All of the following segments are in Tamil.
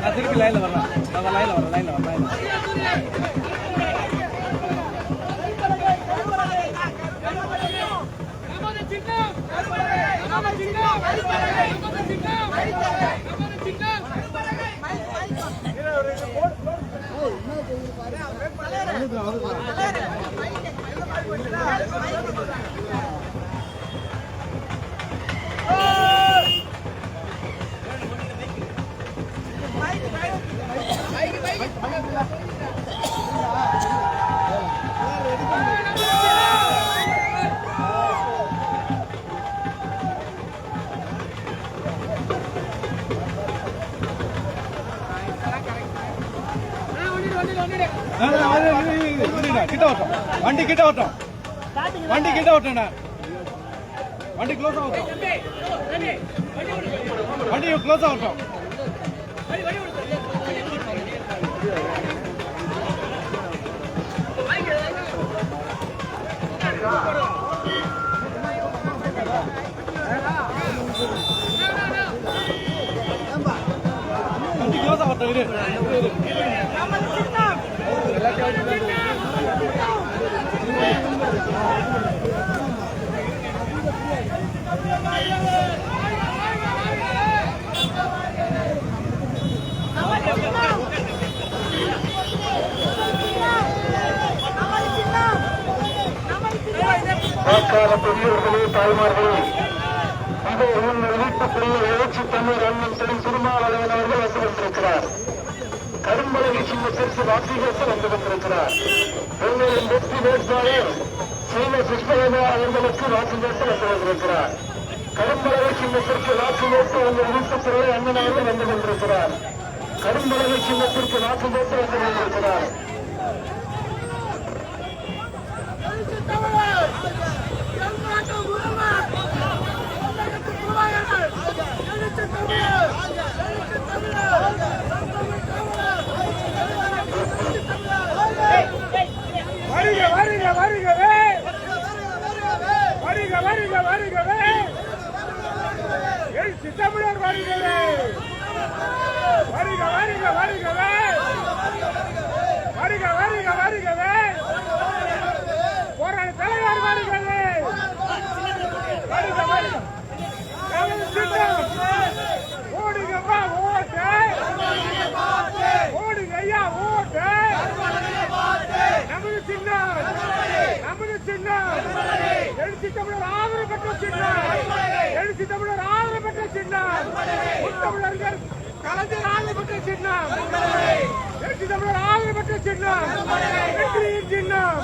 நான் திருப்பி லைன்ல வரேன். நான் லைன்ல வரேன். வண்டி கிட்ட வரட்டும். வண்டி க்ளோஸ் ஆகட்டும். வண்டி க்ளோஸ் ஆகட்டும். வண்டி க்ளோஸ் ஆகட்டும். இரு பெரியவர்களே, தாய்மார்களே, இந்த வீட்டுக்குரிய எழுச்சி தமிழ் அண்ணன் திரு திருமாவளவன் அவர்கள் வந்து கொண்டிருக்கிறார். கரும்பலகை சின்னத்திற்கு வாசிகர்கள் வந்து கொண்டிருக்கிறார். உங்களின் வெற்றி வேட்பாளர் சீன சுஷ்மலமா அவர்களுக்கு வாசிகர்கள் வந்து கொண்டிருக்கிறார். கரும்பலகை சின்னத்திற்கு வாக்கு வேட்டு உங்கள் வீட்டுக்குரிய அண்ணன் அவர்கள் வந்து கொண்டிருக்கிறார். கரும்பலகை சின்னத்திற்கு வாக்கு வேட்டு வந்து கொண்டிருக்கிறார். வருகவே எழுச்சி தமிழர் வருகவே போராட தலைவர் வருகவே ஓடுங்கப்பா ஓட்டு ஓடுங்க ஐயா ஓட்டு நமது சின்னம் எழுச்சி தமிழர் ஆதரவு பெற்ற சின்னம் முத்தமிழர்கள் கலைஞர் ஆதரவு பெற்ற சின்னம் எழுச்சி தமிழர் ஆதரவு பெற்ற சின்னம் வெற்றியின் சின்னம்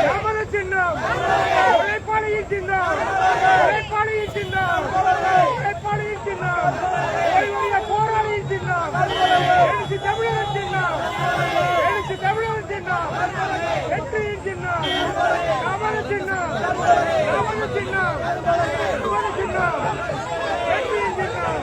நமது சின்னம் உழைப்பாளியின் சின்னம் போராளியின் சின்னம் எழுச்சி தமிழர் சின்னம் வெற்றியின் சின்னம் நமது சின்னம் வெற்றியின் சின்னம்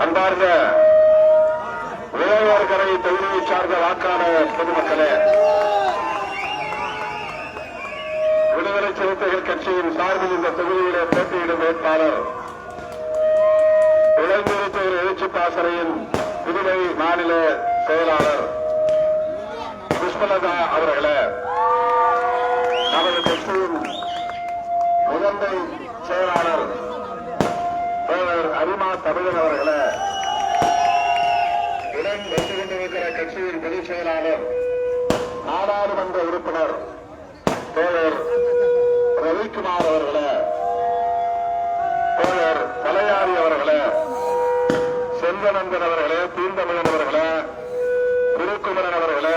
அன்பார்ந்த விளையாட்டுக்கரை தொகுதியை சார்ந்த வாக்காளர் பொதுமக்களே, விடுதலை சிறுத்தைகள் கட்சியின் சார்பில் இந்த தொகுதியிலே போட்டியிடும் வேட்பாளர் இளைஞர் எழுச்சி பாசறையின் புதுவை மாநில செயலாளர் புஷ்பலதா அவர்களே, நமது கட்சியின் முதன்மை செயலாளர் அரிமா தமிழன் அவர்களே, உடன் வந்து கொண்டிருக்கிற கட்சியின் பொதுச் செயலாளர் நாடாளுமன்ற உறுப்பினர் தோழர் ரவிக்குமார் அவர்களே, தோழர் தலையாரி அவர்களே, செல்வநந்தன் அவர்களே, தீந்தமிழன் அவர்களே, திருக்குமரன் அவர்களே,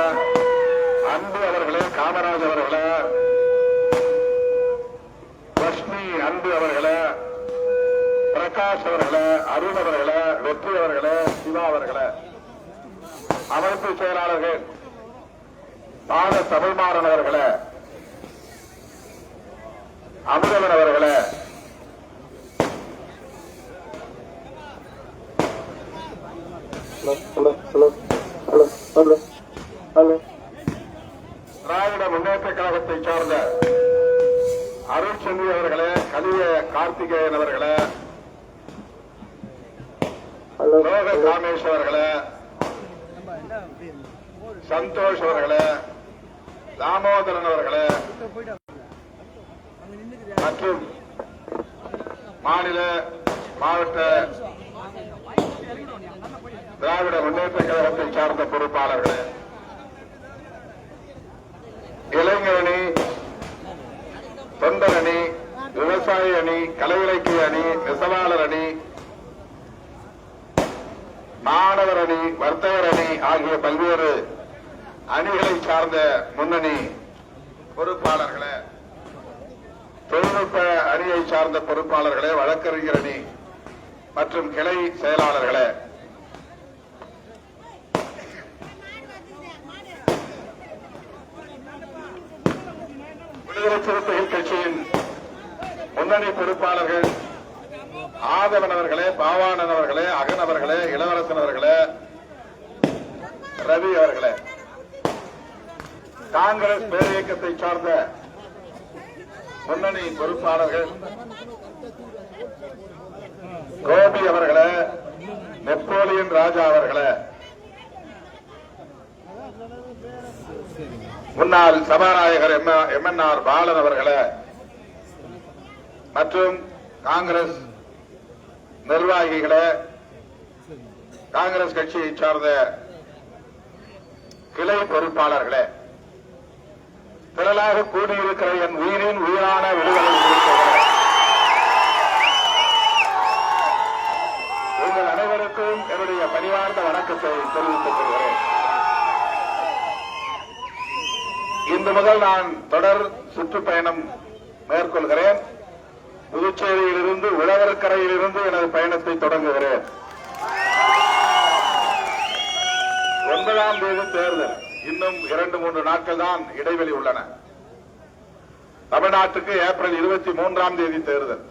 அன்பு அவர்களே, காமராஜ் அவர்களே, லட்சுமி அன்பு அவர்களே, பிரகாஷ் அவர்களே, அருண் அவர்களே, வெற்றி அவர்களே, சிவா அவர்களே, அமைப்பு செயலாளர்கள் பால தமிழ்மாறன் அவர்களே, அமுதவன் அவர்களே, திராவிட முன்னேற்ற கழகத்தை சார்ந்த அருள்செல்வி அவர்களே, கலிய கார்த்திகேயன் அவர்களே, லோக காமேஷ் அவர்களே, சந்தோஷ் அவர்களே, தாமோதரன் அவர்களே மற்றும் மாநில மாவட்ட திராவிட முன்னேற்ற கழகத்தை சார்ந்த பொறுப்பாளர்களே, இளைஞர் அணி, தொண்டர் அணி, விவசாய அணி, கலை இலக்கிய அணி, நெசவாளர் அணி, மாணவர் அணி, வர்த்தகர் அணி ஆகிய பல்வேறு அணிகளை சார்ந்த முன்னணி பொறுப்பாளர்களே, தொழில்நுட்ப அணியை சார்ந்த பொறுப்பாளர்களே, வழக்கறிஞர் அணி மற்றும் கிளை செயலாளர்களே, விடுதலை சிறுத்தைகள் கட்சியின் முன்னணி பொறுப்பாளர்கள் ஆதவன் அவர்களே, பாவானன் அவர்களே, அகன் அவர்களே, இளவரசன் அவர்களே, ரவி அவர்களே, காங்கிரஸ் பேரியக்கத்தை சார்ந்த முன்னணி பொறுப்பாளர்கள் கோபி அவர்களே, நெப்போலியன் ராஜா அவர்களே, முன்னாள் சபாநாயகர் எம்என்ஆர் பாலன் அவர்களே மற்றும் காங்கிரஸ் நிர்வாகிகளே, காங்கிரஸ் கட்சியை சார்ந்த கிளை பொறுப்பாளர்களே, திரளாக கூடியிருக்கிற என் உயிரின் உயிரான விடுதலை குறித்தவர்களே, உங்கள் அனைவருக்கும் என்னுடைய பணிவார்ந்த வணக்கத்தை தெரிவித்துக் கொள்கிறேன். இன்று முதல் நான் தொடர் சுற்றுப்பயணம் மேற்கொள்கிறேன். புதுச்சேரியிலிருந்து உழவர்கரையிலிருந்து எனது பயணத்தை தொடங்குகிறேன். 9ஆம் தேதி தேர்தல். இன்னும் 2-3 நாட்கள் தான் இடைவெளி உள்ளன. தமிழ்நாட்டுக்கு ஏப்ரல் 23ஆம் தேதி தேர்தல்.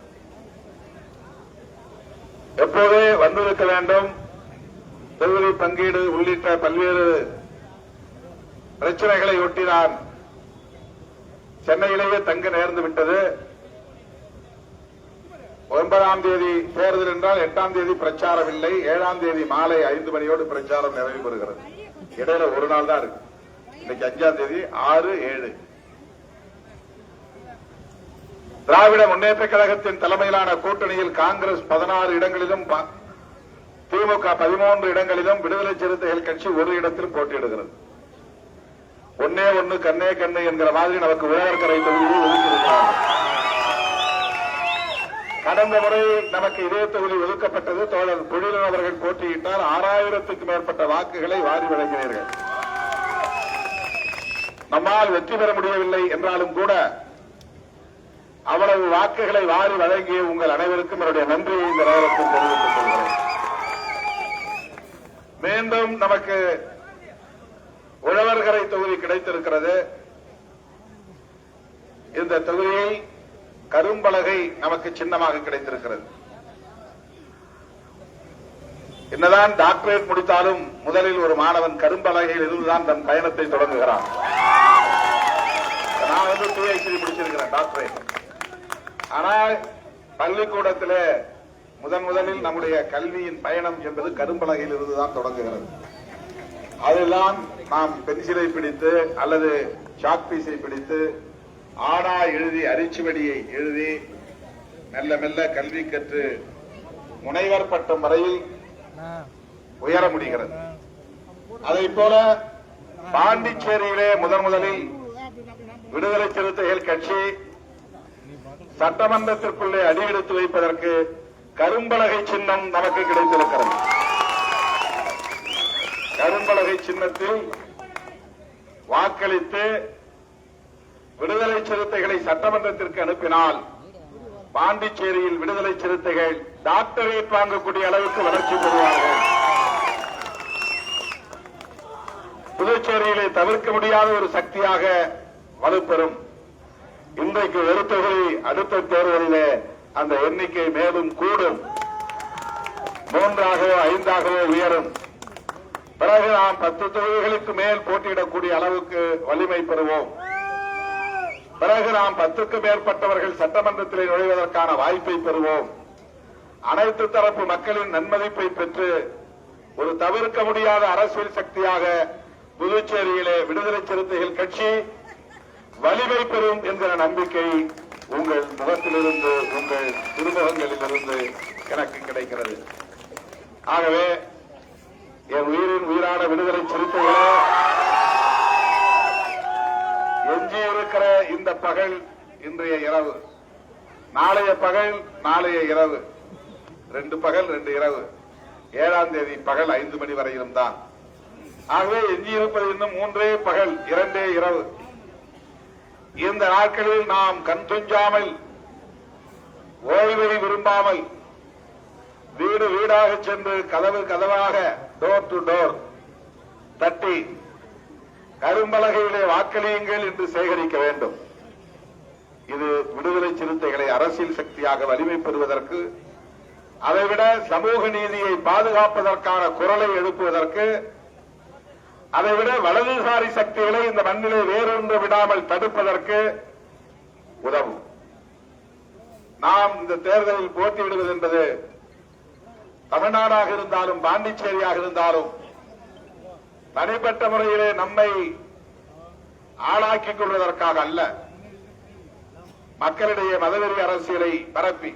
எப்போதே வந்திருக்க வேண்டும். தொகுதி பங்கீடு உள்ளிட்ட பல்வேறு பிரச்சனைகளை ஒட்டி நான் சென்னையிலேயே தங்க நேர்ந்து விட்டது. 9ஆம் தேதி தேர்தல் என்றால் 8ஆம் தேதி பிரச்சாரம் இல்லை. 7ஆம் தேதி மாலை 5 மணியோடு பிரச்சாரம் நிறைவு பெறுகிறது. இடையில ஒரு நாள் தான் இருக்கு. இன்னைக்கு 5ஆம் தேதி 6, 7. திராவிட முன்னேற்ற கழகத்தின் தலைமையிலான கூட்டணியில் காங்கிரஸ் 16 இடங்களிலும், திமுக 13 இடங்களிலும், விடுதலை சிறுத்தைகள் கட்சி ஒரு இடத்தில் போட்டியிடுகிறது. ஒன்னே ஒன்னு கண்ணே கண்ணு என்கிற மாதிரி நமக்கு உழவர்கரை தொகுதியை ஒதுக்கியிருக்கிறார்கள். கடந்த முறை நமக்கு இதே தொகுதி ஒதுக்கப்பட்டது. தோழர் பொழிலன் அவர்கள் போட்டியிட்டால் 6000க்கும் மேற்பட்ட வாக்குகளை வாரி வழங்கினீர்கள். நம்மால் வெற்றி பெற முடியவில்லை என்றாலும் கூட அவ்வளவு வாக்குகளை வாரி வழங்கிய உங்கள் அனைவருக்கும் என்னுடைய நன்றியை இந்த நேரத்தில் தெரிவித்துக் கொள்கிறேன். மீண்டும் நமக்கு உழவர்கரை தொகுதி கிடைத்திருக்கிறது. இந்த தொகுதியில் கரும்பலகை நமக்கு சின்னமாக கிடைத்திருக்கிறது. என்னதான் டாக்டரேட் முடித்தாலும் முதலில் ஒரு மாணவன் கரும்பலகையில் இருந்துதான் தன் பயணத்தை தொடங்குகிறான். நான் PhD முடிச்சிருக்கிறேன், டாக்டரேட். ஆனால் பள்ளிக்கூடத்திலே முதலில் நம்முடைய கல்வியின் பயணம் என்பது கரும்பலகையில் இருந்துதான் தொடங்குகிறது. அதெல்லாம் நாம் பென்சிலை பிடித்து அல்லது சாக் பீஸை பிடித்து ஆடா எழுதி அரிச்சுவடியை எழுதி மெல்ல மெல்ல கல்வி கற்று முனைவர் பட்டம் வரையில் உயர முடிகிறது. அதை போல பாண்டிச்சேரியிலே முதலில் விடுதலை சிறுத்தைகள் கட்சி சட்டமன்றத்திற்குள்ளே அடியெடுத்து வைப்பதற்கு கரும்பலகை சின்னம் நமக்கு கிடைத்திருக்கிறது. கரும்பலகை சின்னத்தில் வாக்களித்து விடுதலை சிறுத்தைகளை சட்டமன்றத்திற்கு அனுப்பினால் பாண்டிச்சேரியில் விடுதலை சிறுத்தைகள் டாக்டரேட் வாங்கக்கூடிய அளவுக்கு வளர்ச்சி பெறுவார்கள். புதுச்சேரியிலே தவிர்க்க முடியாத ஒரு சக்தியாக வலுப்பெறும். இன்றைக்கு ஒரு தொகுதி, அடுத்த தேர்தலிலே அந்த எண்ணிக்கை மேலும் கூடும். 3ஆகவோ 5ஆகவோ உயரும். பிறகு நாம் 10 தொகுதிகளுக்கு மேல் போட்டியிடக்கூடிய அளவுக்கு வலிமை பெறுவோம். பிறகு நாம் 10க்கும் மேற்பட்டவர்கள் சட்டமன்றத்திலே நுழைவதற்கான வாய்ப்பை பெறுவோம். அனைத்து தரப்பு மக்களின் நன்மதிப்பை பெற்று ஒரு தவிர்க்க முடியாத அரசியல் சக்தியாக புதுச்சேரியிலே விடுதலை சிறுத்தைகள் கட்சி வலிமை பெறும் என்கிற நம்பிக்கை உங்கள் முகத்திலிருந்து, உங்கள் திருமுகங்களிலிருந்து எனக்கு கிடைக்கிறது. ஆகவே என் உயிரின் உயிரான விடுதலை சிறுத்தைகளே, எஞ்சியிருக்கிற இந்த பகல் இன்றைய இரவு, நாளைய பகல் நாளைய இரவு, 2 பகல் 2 இரவு, 7ஆம் தேதி பகல் 5 மணி வரையிலும் தான். ஆகவே எஞ்சியிருப்பது இன்னும் 3 பகல் 2 இரவு. இந்த நாட்களில் நாம் கண் துஞ்சாமல், ஓய்வை விரும்பாமல், வீடு வீடாக சென்று கதவு கதவாக, டோர் டு டோர் தட்டி கரும்பலகையிலே வாக்களியுங்கள் என்று சேகரிக்க வேண்டும். இது விடுதலை சிறுத்தைகளை அரசியல் சக்தியாக வலிமை பெறுவதற்கு, அதைவிட சமூக நீதியை பாதுகாப்பதற்கான குரலை எழுப்புவதற்கு, அதைவிட வலதுசாரி சக்திகளை இந்த மண்ணிலே வேறொன்று விடாமல் தடுப்பதற்கு உதவும். நாம் இந்த தேர்தலில் போட்டியிடுவது என்பது தமிழ்நாடாக இருந்தாலும் பாண்டிச்சேரியாக இருந்தாலும் தனிப்பட்ட முறையிலே நம்மை ஆளாக்கிக் கொள்வதற்காக அல்ல, மக்களிடையே மதவெறி அரசியலை பரப்பி,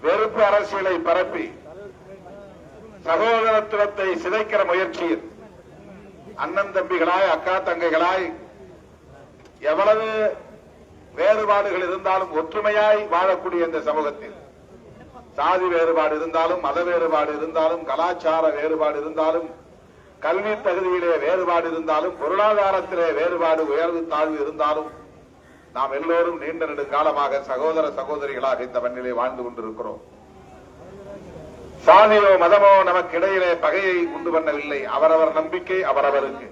வெறுப்பு அரசியலை பரப்பி, சகோதரத்துவத்தை சிதைக்கிற முயற்சியில் அண்ணன் தம்பிகளாய், அக்கா தங்கைகளாய், எவ்வளவு வேறுபாடுகள் இருந்தாலும் ஒற்றுமையாய் வாழக்கூடிய இந்த சமூகத்தில் சாதி வேறுபாடு இருந்தாலும், மத வேறுபாடு இருந்தாலும், கலாச்சார வேறுபாடு இருந்தாலும், கல்வி தகுதியிலே வேறுபாடு இருந்தாலும், பொருளாதாரத்திலே வேறுபாடு, உயர்வு தாழ்வு இருந்தாலும் நாம் எல்லோரும் நீண்ட நெடுங்காலமாக சகோதர சகோதரிகளாக இந்த மண்ணிலே வாழ்ந்து கொண்டிருக்கிறோம். சாதியோ மதமோ நமக்கு இடையிலே பகையை உண்டு பண்ணவில்லை. அவரவர் நம்பிக்கை அவரவருக்கு.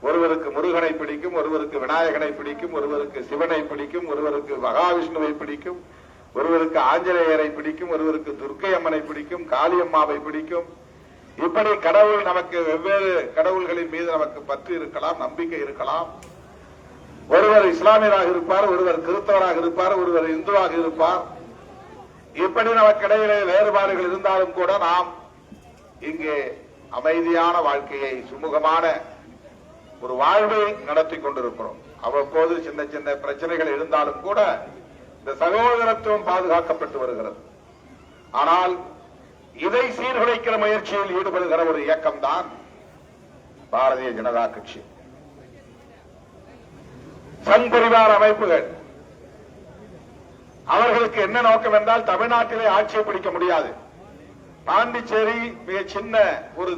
ஒருவருக்கு முருகனை பிடிக்கும், ஒருவருக்கு விநாயகனை பிடிக்கும், ஒருவருக்கு சிவனை பிடிக்கும், ஒருவருக்கு மகாவிஷ்ணுவை பிடிக்கும், ஒருவருக்கு ஆஞ்சநேயரை பிடிக்கும், ஒருவருக்கு துர்க்கை அம்மனை பிடிக்கும், காளியம்மாவை பிடிக்கும். இப்படி கடவுள் நமக்கு வெவ்வேறு கடவுள்களின் மீது நமக்கு பற்று இருக்கலாம், நம்பிக்கை இருக்கலாம். ஒருவர் இஸ்லாமியராக இருப்பார், ஒருவர் கிறிஸ்தவராக இருப்பார், ஒருவர் இந்துவாக இருப்பார். இப்படி நமக்கு இடையிலே வேறுபாடுகள் இருந்தாலும் கூட நாம் இங்கே அமைதியான வாழ்க்கையை, சுமூகமான ஒரு வாழ்வை நடத்தி கொண்டிருக்கிறோம். அவ்வப்போது சின்ன சின்ன பிரச்சனைகள் இருந்தாலும் கூட இந்த சகோதரத்துவம் பாதுகாக்கப்பட்டு வருகிறது. ஆனால் இதை சீர்குலைக்கிற முயற்சியில் ஈடுபடுகிற ஒரு இயக்கம்தான் பாரதிய ஜனதா கட்சி. சங் பரிவார அமைப்புகள், அவர்களுக்கு என்ன நோக்கம் என்றால் தமிழ்நாட்டிலே ஆட்சியை பிடிக்க முடியாது. பாண்டிச்சேரி மிக சின்ன ஒரு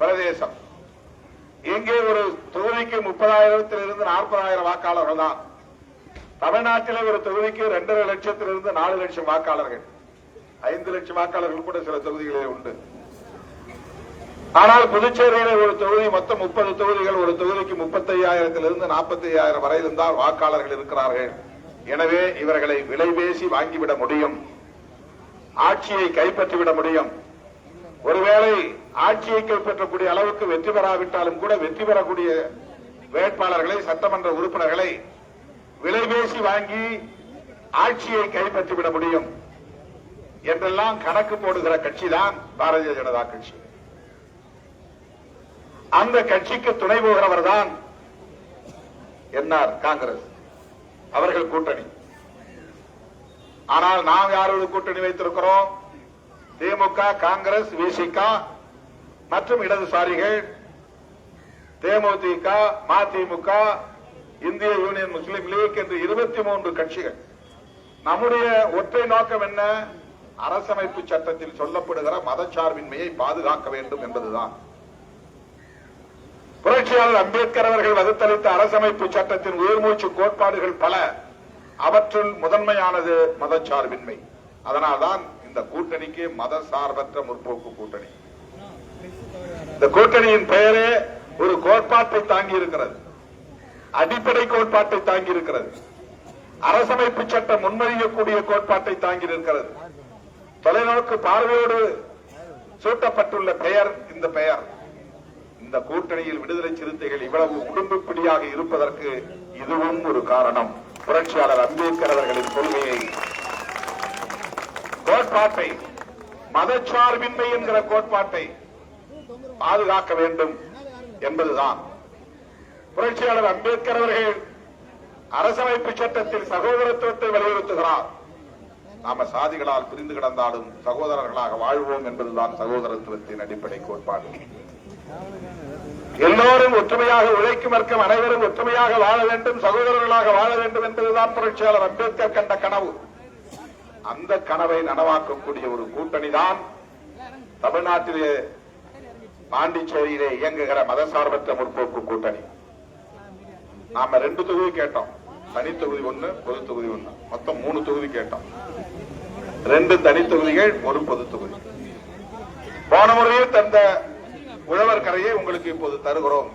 பிரதேசம். இங்கே ஒரு தொகுதிக்கு 30,000 40,000 வாக்காளர்கள் தான். தமிழ்நாட்டிலே ஒரு தொகுதிக்கு 2.5 லட்சத்திலிருந்து 4 லட்சம் வாக்காளர்கள், 5 லட்சம் வாக்காளர்கள் கூட சில தொகுதிகளிலே உண்டு. ஆனால் புதுச்சேரியிலே ஒரு தொகுதி, மொத்தம் 30 தொகுதிகள், ஒரு தொகுதிக்கு 35,000 45,000 வரையிலும் தான் வாக்காளர்கள் இருக்கிறார்கள். எனவே இவர்களை விலை பேசி வாங்கிவிட முடியும், ஆட்சியை கைப்பற்றிவிட முடியும். ஒருவேளை ஆட்சியை கைப்பற்றக்கூடிய அளவுக்கு வெற்றி பெறாவிட்டாலும் கூட வெற்றி பெறக்கூடிய வேட்பாளர்களை, சட்டமன்ற உறுப்பினர்களை விலை பேசி வாங்கி ஆட்சியை கைப்பற்றிவிட முடியும் என்றெல்லாம் கணக்கு போடுகிற கட்சிதான் பாரதிய ஜனதா கட்சி. அந்த கட்சிக்கு துணை போகிறவர் தான் என்ஆர் காங்கிரஸ், அவர்கள் கூட்டணி. ஆனால் நாம் யாரோடு கூட்டணி வைத்திருக்கிறோம்? திமுக, காங்கிரஸ், விசிக மற்றும் இடதுசாரிகள், தேமுதிக, மதிமுக, இந்திய யூனியன் முஸ்லீம் லீக் என்று 23 கட்சிகள். நம்முடைய ஒற்றை நோக்கம் என்ன? அரசமைப்பு சட்டத்தில் சொல்லப்படுகிற மதச்சார்பின்மையை பாதுகாக்க வேண்டும் என்பதுதான். புரட்சியாளர் அம்பேத்கர் அவர்கள் வகுத்தளித்த அரசமைப்பு சட்டத்தின் உயிர்மூச்சு கோட்பாடுகள் பல, அவற்றுள் முதன்மையானது மதச்சார்பின்மை. அதனால்தான் இந்த கூட்டணிக்கு மத சார்பற்ற முற்போக்கு கூட்டணி. இந்த கூட்டணியின் பெயரே ஒரு கோட்பாட்டை தாங்கி இருக்கிறது, அடிப்படை கோட்பாட்டை தாங்கி இருக்கிறது, அரசமைப்பு சட்டம் முன்மொழியக்கூடிய கோட்பாட்டை தாங்கி இருக்கிறது. தொலைநோக்கு பார்வையோடு சூட்டப்பட்டுள்ள பெயர் இந்த பெயர். இந்த கூட்டணியில் விடுதலை சிறுத்தைகள் இவ்வளவு உடம்புப்பிடியாக இருப்பதற்கு இதுவும் ஒரு காரணம். புரட்சியாளர் அம்பேத்கர் அவர்களின் கொள்கையை, கோட்பாட்டை, மதச்சார்பின்மை என்கிற கோட்பாட்டை பாதுகாக்க வேண்டும் என்பதுதான். புரட்சியாளர் அம்பேத்கர் அவர்கள் அரசமைப்பு சட்டத்தில் சகோதரத்துவத்தை வலியுறுத்துகிறார். நாம சாதிகளால் பிரிந்து கிடந்தாலும் சகோதரர்களாக வாழ்வோம் என்பதுதான் சகோதரத்துவத்தின் அடிப்படை கோட்பாடு. எல்லோரும் ஒற்றுமையாக உழைக்கும் வர்க்கம் அனைவரும் ஒற்றுமையாக வாழ வேண்டும், சகோதரர்களாக வாழ வேண்டும் என்பதுதான் புரட்சியாளர் அம்பேத்கர் கண்ட கனவு. அந்த கனவை நனவாக்கக்கூடிய ஒரு கூட்டணி தான் தமிழ்நாட்டிலே பாண்டிச்சேரியிலே இயங்குகிற மதசார்பற்ற முற்போக்கு கூட்டணி. நாம 2 தொகுதி கேட்டோம், தனி தொகுதி 1, பொது தொகுதி 1, மொத்தம் 3 தொகுதி கேட்டோம். 2 தனி தொகுதிகள், 1 பொது தொகுதி. போன முறையே தந்த உழவர் கரையை உங்களுக்கு இப்போது தருகிறோம்.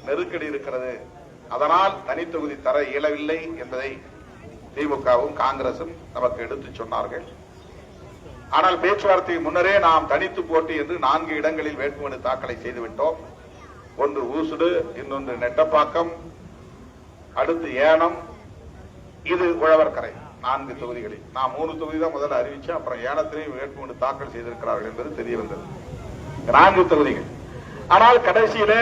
நெருக்கடி இருக்கிறது, அதனால் தனி தொகுதி தர இயலவில்லை என்பதை திமுகவும் காங்கிரசும் நமக்கு எடுத்துச் சொன்னார்கள். ஆனால் பேச்சுவார்த்தைக்கு முன்னரே நாம் தனித்து போட்டி என்று 4 இடங்களில் வேட்புமனு தாக்கலை செய்துவிட்டோம். ஒன்று ஊசுடு, இன்னொன்று நெட்டப்பாக்கம், அடுத்து ஏனம், இது உழவர்கரை. 4 தொகுதிகளில் நான் 3 தொகுதி தான் முதல்ல அறிவிச்சேன். அப்புறம் ஏனத்திலையும் வேட்புமனு தாக்கல் செய்திருக்கிறார்கள் என்பது தெரிய வந்தது. 4 தொகுதிகள். ஆனால் கடைசியில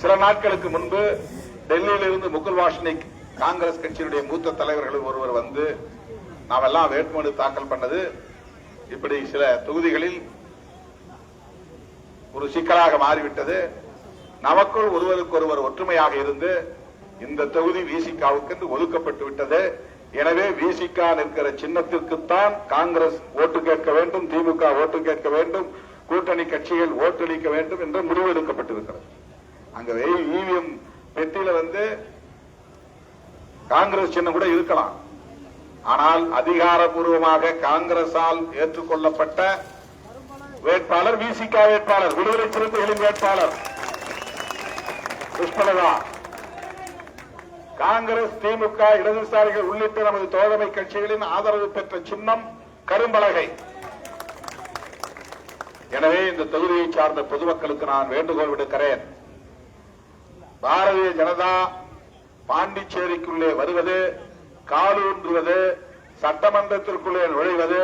சில நாட்களுக்கு முன்பு டெல்லியிலிருந்து முகுல் வாஸ்னிக் காங்கிரஸ் கட்சியினுடைய மூத்த தலைவர்கள் ஒருவர் வந்து நாமெல்லாம் வேட்புமனு தாக்கல் பண்ணது இப்படி சில தொகுதிகளில் ஒரு சிக்கலாக மாறிவிட்டது. நமக்குள் ஒருவருக்கொருவர் ஒற்றுமையாக இருந்து இந்த தொகுதி விசிகாவுக்கு ஒதுக்கப்பட்டு விட்டது. எனவே விசிகா நிற்கிற சின்னத்திற்குத்தான் காங்கிரஸ் ஓட்டு கேட்க வேண்டும், திமுக ஓட்டு கேட்க வேண்டும், கூட்டணி கட்சிகள் ஓட்டளிக்க வேண்டும் என்ற முடிவு எடுக்கப்பட்டிருக்கிறது. அங்க இவிஎம் பெட்டியில வந்து காங்கிரஸ் சின்னம் கூட இருக்கலாம். ஆனால் அதிகாரப்பூர்வமாக காங்கிரசால் ஏற்றுக்கொள்ளப்பட்ட வேட்பாளர் விசிகா வேட்பாளர், விடுதலை சிறுத்தைகளின் வேட்பாளர் புஷ்பலதா. காங்கிரஸ், திமுக, இடதுசாரிகள் உள்ளிட்ட நமது தோழமை கட்சிகளின் ஆதரவு பெற்ற சின்னம் கரும்பலகை. எனவே இந்த தொகுதியை சார்ந்த பொதுமக்களுக்கு நான் வேண்டுகோள் விடுக்கிறேன். பாரதிய ஜனதா பாண்டிச்சேரிக்குள்ளே வருவது, காலூன்றுவது, சட்டமன்றத்திற்குள்ளே நுழைவது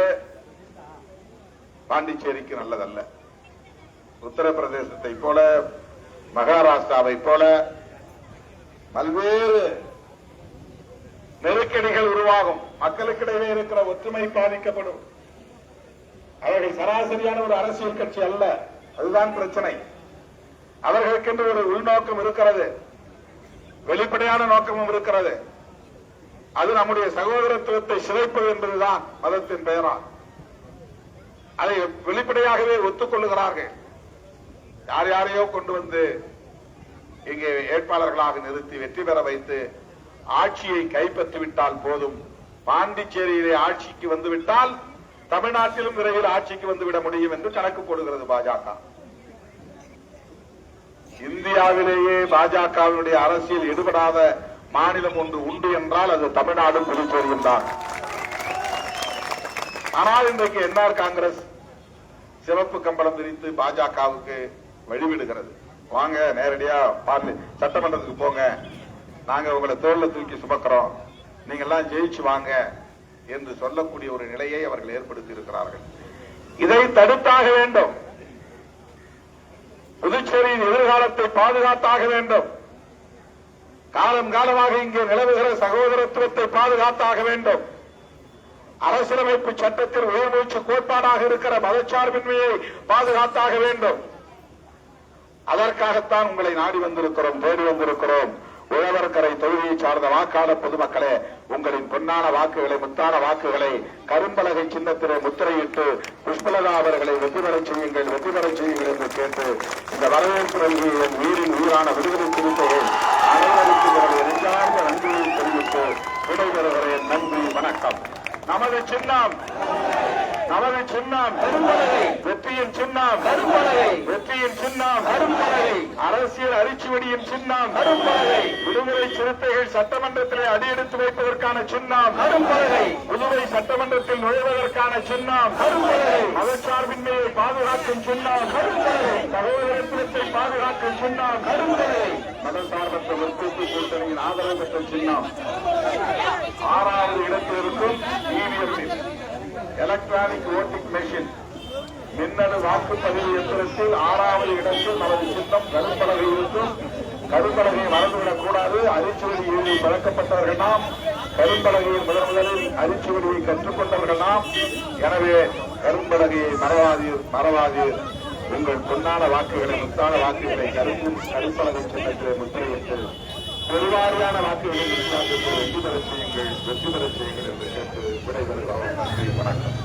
பாண்டிச்சேரிக்கு நல்லதல்ல. உத்தரப்பிரதேசத்தை போல, மகாராஷ்டிராவை போல பல்வேறு நெருக்கடிகள் உருவாகும். மக்களுக்கிடையே இருக்கிற ஒற்றுமை பாதிக்கப்படும். அவர்கள் சராசரியான ஒரு அரசியல் கட்சி அல்ல. அதுதான் பிரச்சனை. அவர்களுக்கென்று ஒரு உள்நோக்கம் இருக்கிறது, வெளிப்படையான நோக்கமும் இருக்கிறது. அது நம்முடைய சகோதரத்துவத்தை சிதைப்பது என்பதுதான் மதத்தின் பெயரால். அதை வெளிப்படையாகவே ஒத்துக்கொள்ளுகிறார்கள். யார் யாரையோ கொண்டு வந்து இங்கே வேட்பாளர்களாக நிறுத்தி வெற்றி பெற வைத்து ஆட்சியை கைப்பற்றிவிட்டால் போதும். பாண்டிச்சேரியிலே ஆட்சிக்கு வந்துவிட்டால் தமிழ்நாட்டிலும் விரைவில் ஆட்சிக்கு வந்துவிட முடியும் என்று கணக்கு போடுகிறது பாஜக. இந்தியாவிலேயே பாஜகவினுடைய அரசியல் ஈடுபடாத மாநிலம் ஒன்று உண்டு என்றால் அது தமிழ்நாடும் புதுச்சேரியும் தான். ஆனால் இன்றைக்கு என்ஆர் காங்கிரஸ் சிவப்பு கம்பளம் விரித்து பாஜகவுக்கு வழிவிடுகிறது. வாங்க, நேரடியா சட்டமன்றத்துக்கு போங்க, நாங்க உங்களை தோல்ல தூக்கி சுமக்கிறோம், நீங்க எல்லாம் ஜெயிச்சு வாங்க என்று சொல்லக்கூடிய ஒரு நிலையை அவர்கள் ஏற்படுத்தி இருக்கிறார்கள். இதை தடுத்தாக வேண்டும். புதுச்சேரியின் எதிர்காலத்தை பாதுகாத்தாக வேண்டும். காலம் காலமாக இங்கே நிலவுகிற சகோதரத்துவத்தை பாதுகாத்தாக வேண்டும். அரசியலமைப்பு சட்டத்தில் உயர்மூச்சு கோட்பாடாக இருக்கிற மதச்சார்பின்மையை பாதுகாத்தாக வேண்டும். அதற்காகத்தான் உங்களை நாடி வந்திருக்கிறோம், தேடி வந்திருக்கிறோம். உழவர்கரை தொகுதியை சார்ந்த வாக்காளர் பொதுமக்களே, உங்களின் பொன்னான வாக்குகளை, முத்தான வாக்குகளை கரும்பலகை சின்னத்திலே முத்திரையிட்டு புஷ்பலதா அவர்களை வெற்றி பெறச் செய்யுங்கள், வெற்றி பெறச் செய்யுங்கள் என்று கேட்டு இந்த வரவேற்பு நல்கி என் உயிரின் உயிரான விடுதலை சிறுத்தைகள் அனைவருக்கு நெஞ்சார்ந்த நன்றியை தெரிவித்து விடைபெறுகிறேன். நன்றி, வணக்கம். நமது சின்னம், நமது சின்னம் கரும்பலகை, வெற்றியின் சின்னம் கரும்பலகை, வெற்றியின் சின்னம் கரும்பலகை, அரசியல் அரிச்சுவடியின் சின்னம் கரும்பலகை, விடுதலை சிறுத்தைகள் சட்டமன்றத்திலே அடியெடுத்து வைப்பதற்கான சின்னம் கரும்பலகை, புதுவை சட்டமன்றத்தில் நுழைவதற்கான சின்னம் கரும்பலகை, மதச்சார்பின்மையை பாதுகாக்கும் சின்னம் கரும்பலகை, சகோதரத்துவத்தை பாதுகாக்கும் சின்னம் கரும்பலகை, மதசார்பற்ற முற்போக்கு கூட்டணியின் ஆதரவு பெற்ற சின்னம். 6வது இடத்தில் இருக்கும் இவிஎம் எலக்ட்ரானிக் ஓட்டிங் மெஷின், மின்னணு வாக்குப்பதிவு எந்திரத்தில் 6வது இடத்தில் நமது சின்னம் கரும்பலகை இருக்கும். கரும்பலகையை மறந்துவிடக் கூடாது. அரிச்சுவடி எழுதி பழக்கப்பட்டவர்கள் நாம், கரும்பலகையில் முதலில் அரிச்சுவடியை கற்றுக்கொண்டவர்கள் நாம். எனவே கரும்பலகையை மறவாதீர். உங்கள் பொன்னான வாக்குகளை, முத்தான வாக்குகளை கரும்பலகை சின்னத்திலே முத்திரையிட்டு பெருவாரியான வாக்குகளை வெற்றி பெறச் செய்யுங்கள், வெற்றி பெறச் செய்யுங்கள் என்று கேட்டு விடைபெறுகிறோம். நன்றி, வணக்கம்.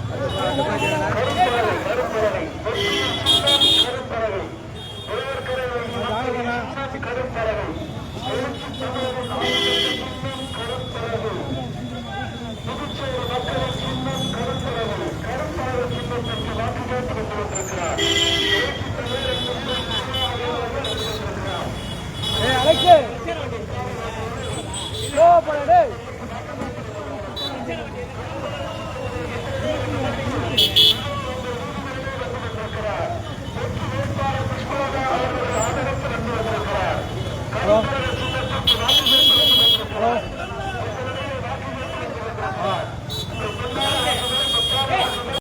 போட்டோம்